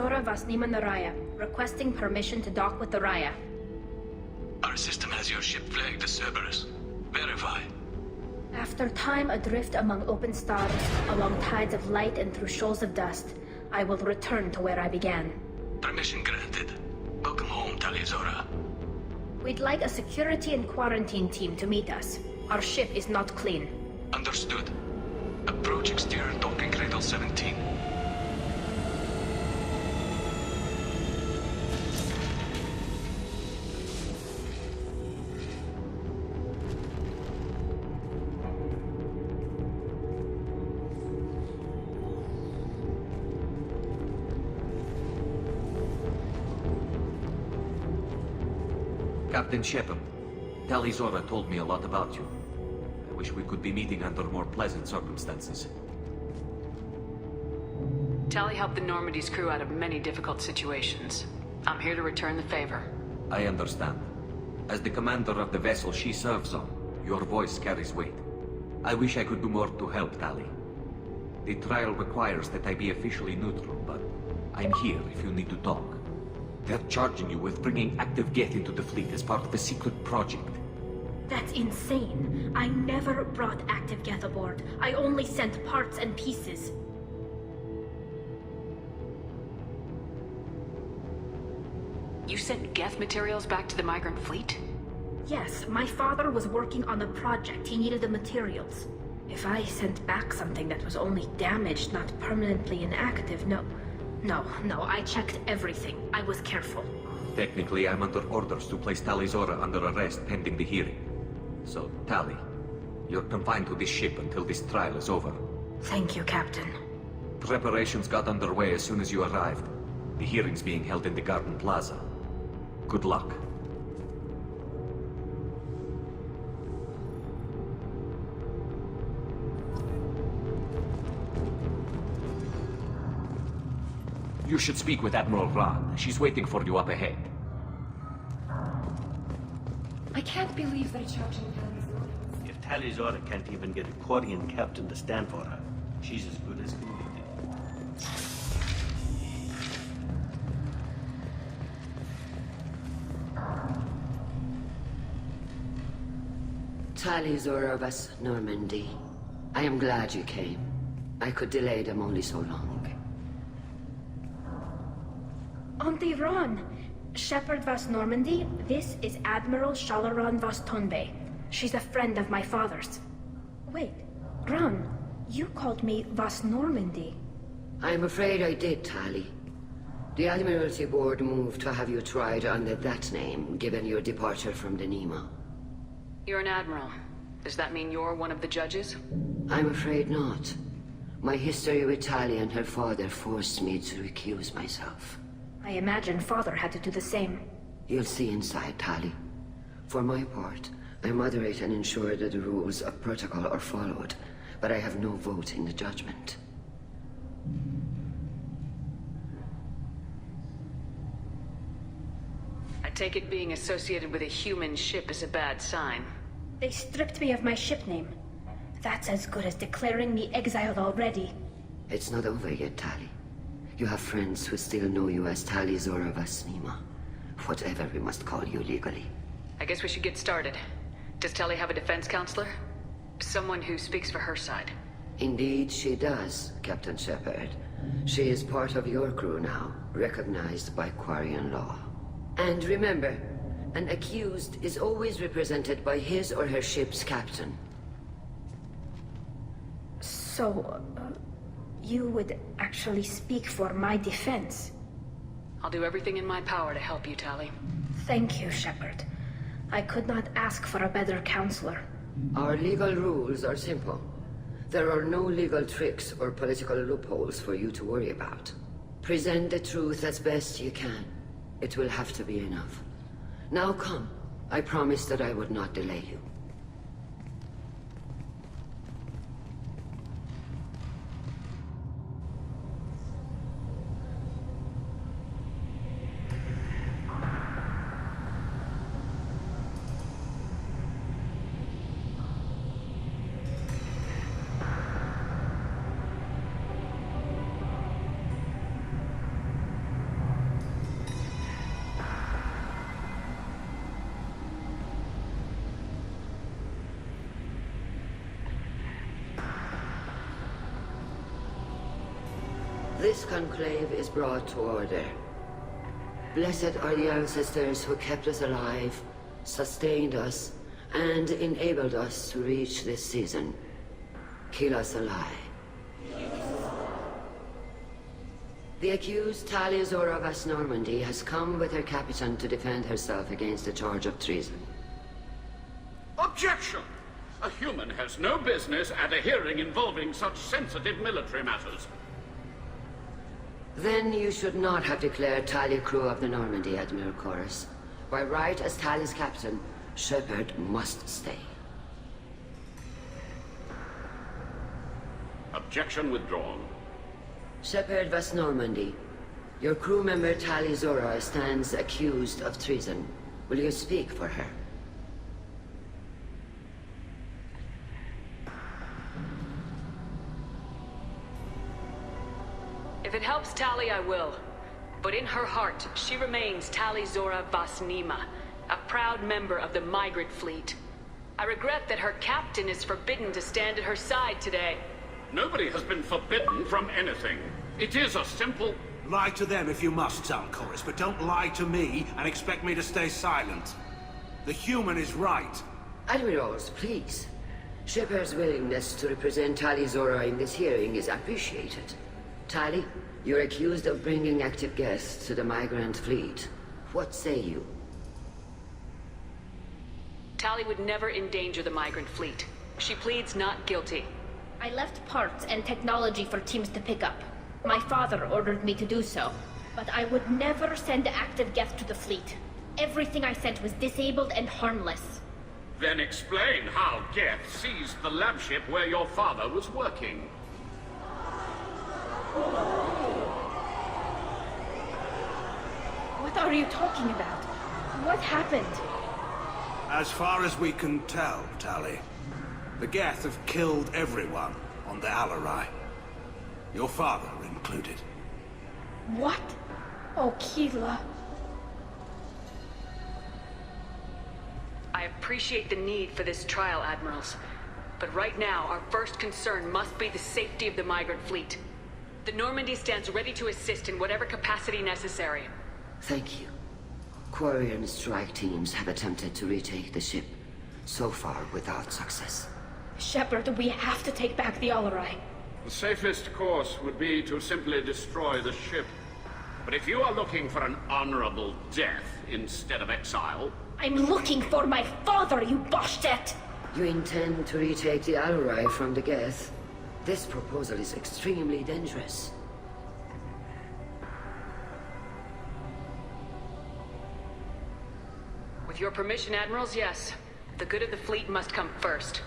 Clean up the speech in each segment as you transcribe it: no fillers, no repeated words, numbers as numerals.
Zora Vasnima Naraya, requesting permission to dock with the Raya. Our system has your ship flagged as Cerberus. Verify. After time adrift among open stars, along tides of light and through shoals of dust, I will return to where I began. Permission granted. Welcome home, Tali Zora. We'd like a security and quarantine team to meet us. Our ship is not clean. Understood. Approach exterior docking cradle 17. Captain Shepard, Tali Zora told me a lot about you. I wish we could be meeting under more pleasant circumstances. Tali helped the Normandy's crew out of many difficult situations. I'm here to return the favor. I understand. As the commander of the vessel she serves on, your voice carries weight. I wish I could do more to help Tali. The trial requires that I be officially neutral, but I'm here if you need to talk. They're charging you with bringing active Geth into the fleet as part of a secret project. That's insane. I never brought active Geth aboard. I only sent parts and pieces. You sent Geth materials back to the migrant fleet? Yes, my father was working on a project. He needed the materials. If I sent back something that was only damaged, not permanently inactive, no, I checked everything. I was careful. Technically, I'm under orders to place Tali Zora under arrest pending the hearing. So, Tali, you're confined to this ship until this trial is over. Thank you, Captain. Preparations got underway as soon as you arrived. The hearing's being held in the Garden Plaza. Good luck. You should speak with Admiral Rand. She's waiting for you up ahead. I can't believe they're charging Tali Zora. If Tali Zora can't even get a Quarian captain to stand for her, she's as good as gold. Tali Zora vas Normandy. I am glad you came. I could delay them only so long. Auntie Ron, Shepard vas Normandy, this is Admiral Shalaran vas Tonbe. She's a friend of my father's. Wait, Ron, you called me vas Normandy. I'm afraid I did, Tali. The Admiralty Board moved to have you tried under that name, given your departure from the Nima. You're an admiral. Does that mean you're one of the judges? I'm afraid not. My history with Tali and her father forced me to recuse myself. I imagine father had to do the same. You'll see inside, Tali. For my part, I moderate and ensure that the rules of protocol are followed, but I have no vote in the judgment. I take it being associated with a human ship is a bad sign. They stripped me of my ship name. That's as good as declaring me exiled already. It's not over yet, Tali. You have friends who still know you as Tali Zora Vasnima. Whatever we must call you legally. I guess we should get started. Does Tali have a defense counselor? Someone who speaks for her side. Indeed she does, Captain Shepard. She is part of your crew now, recognized by Quarian law. And remember, an accused is always represented by his or her ship's captain. So, you would actually speak for my defense? I'll do everything in my power to help you, Tali. Thank you, Shepard. I could not ask for a better counselor. Our legal rules are simple. There are no legal tricks or political loopholes for you to worry about. Present the truth as best you can. It will have to be enough. Now come. I promised that I would not delay you. This conclave is brought to order. Blessed are the ancestors who kept us alive, sustained us, and enabled us to reach this season. Keep us alive. The accused Tali Zora Vas Normandy has come with her captain to defend herself against a charge of treason. Objection! A human has no business at a hearing involving such sensitive military matters. Then you should not have declared Tali crew of the Normandy, Admiral Chorus. By right as Tali's captain, Shepard must stay. Objection withdrawn. Shepard Vas Normandy, your crew member Tali Zora stands accused of treason. Will you speak for her? If it helps Tali, I will. But in her heart, she remains Tali Zora Vas Nima, a proud member of the migrant fleet. I regret that her captain is forbidden to stand at her side today. Nobody has been forbidden from anything. It is a simple... Lie to them if you must, Chorus, but don't lie to me and expect me to stay silent. The human is right. Admirals, please. Shepard's willingness to represent Tali Zora in this hearing is appreciated. Tali, you're accused of bringing active guests to the migrant fleet. What say you? Tali would never endanger the migrant fleet. She pleads not guilty. I left parts and technology for teams to pick up. My father ordered me to do so. But I would never send active guests to the fleet. Everything I sent was disabled and harmless. Then explain how Geth seized the lab ship where your father was working. What are you talking about? What happened? As far as we can tell, Tali, the Geth have killed everyone on the Alarai. Your father included. What? Oh, Keela. I appreciate the need for this trial, Admirals. But right now, our first concern must be the safety of the migrant fleet. The Normandy stands ready to assist in whatever capacity necessary. Thank you. Quarian strike teams have attempted to retake the ship, so far without success. Shepard, we have to take back the Alarai. The safest course would be to simply destroy the ship. But if you are looking for an honorable death instead of exile... I'm looking for my father, you Boshtet! You intend to retake the Alarai from the Geth? This proposal is extremely dangerous. With your permission, Admirals, yes. The good of the fleet must come first.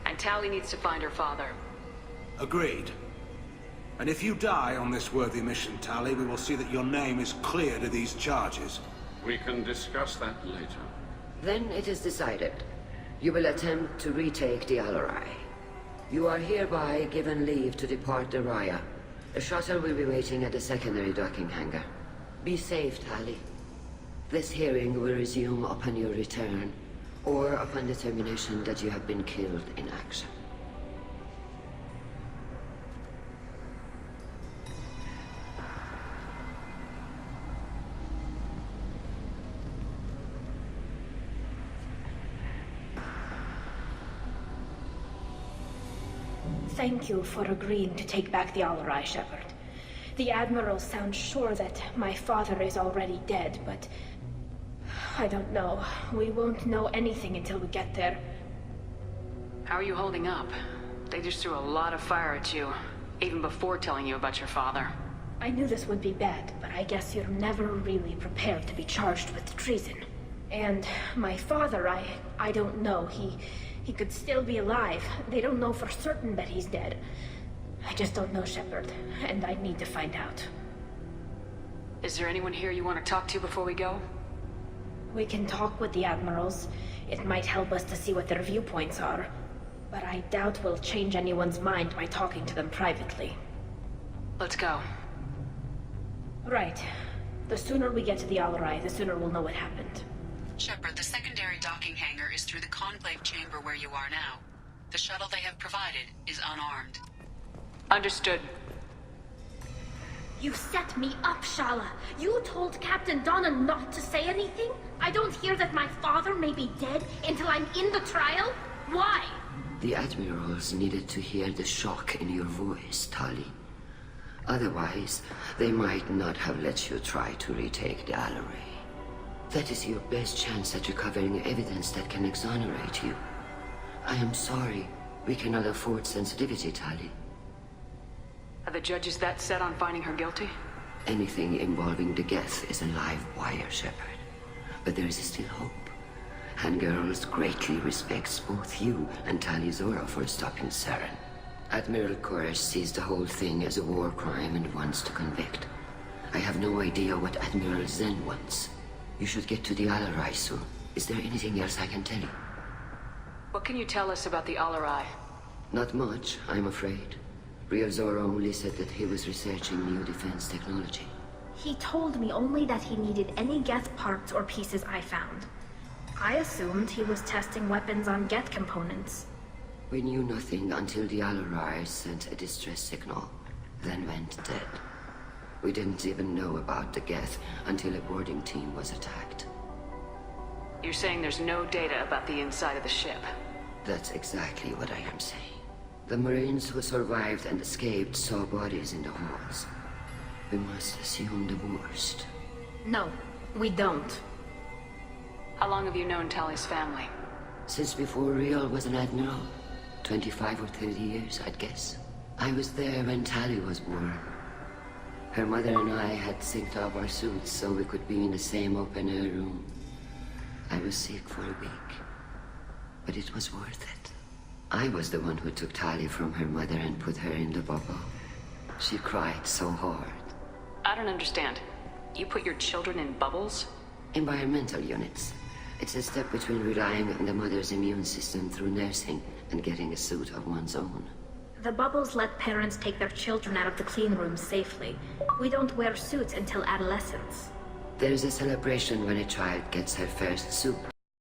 And Tali needs to find her father. Agreed. And if you die on this worthy mission, Tali, we will see that your name is cleared of these charges. We can discuss that later. Then it is decided. You will attempt to retake the Alarai. You are hereby given leave to depart the Raya. A shuttle will be waiting at the secondary docking hangar. Be safe, Tali. This hearing will resume upon your return, or upon determination that you have been killed in action. Thank you for agreeing to take back the Alarai, Shepard. The Admiral sounds sure that my father is already dead, but... I don't know. We won't know anything until we get there. How are you holding up? They just threw a lot of fire at you, even before telling you about your father. I knew this would be bad, but I guess you're never really prepared to be charged with treason. And my father, I don't know. He could still be alive. They don't know for certain that he's dead. I just don't know, Shepard, and I need to find out. Is there anyone here you want to talk to before we go? We can talk with the Admirals. It might help us to see what their viewpoints are. But I doubt we'll change anyone's mind by talking to them privately. Let's go. Right. The sooner we get to the Alarai, the sooner we'll know what happened. Shepard, the secondary docking hangar is through the conclave chamber where you are now. The shuttle they have provided is unarmed. Understood. You set me up, Shala. You told Captain Donna not to say anything? I don't hear that my father may be dead until I'm in the trial? Why? The admirals needed to hear the shock in your voice, Tali. Otherwise, they might not have let you try to retake the Alaray. That is your best chance at recovering evidence that can exonerate you. I am sorry. We cannot afford sensitivity, Tali. Are the judges that set on finding her guilty? Anything involving the Geth is a live wire, Shepard. But there is still hope. And girls greatly respects both you and Tali Zora for stopping Saren. Admiral Koresh sees the whole thing as a war crime and wants to convict. I have no idea what Admiral Zen wants. You should get to the Alarai soon. Is there anything else I can tell you? What can you tell us about the Alarai? Not much, I'm afraid. Real Zora only said that he was researching new defense technology. He told me only that he needed any Geth parts or pieces I found. I assumed he was testing weapons on Geth components. We knew nothing until the Alarai sent a distress signal, then went dead. We didn't even know about the Geth until a boarding team was attacked. You're saying there's no data about the inside of the ship? That's exactly what I am saying. The Marines who survived and escaped saw bodies in the halls. We must assume the worst. No, we don't. How long have you known Tali's family? Since before Real was an admiral. 25 or 30 years, I'd guess. I was there when Tali was born. Her mother and I had synced up our suits so we could be in the same open-air room. I was sick for a week, but it was worth it. I was the one who took Tali from her mother and put her in the bubble. She cried so hard. I don't understand. You put your children in bubbles? Environmental units. It's a step between relying on the mother's immune system through nursing and getting a suit of one's own. The bubbles let parents take their children out of the clean rooms safely. We don't wear suits until adolescence. There's a celebration when a child gets her first suit.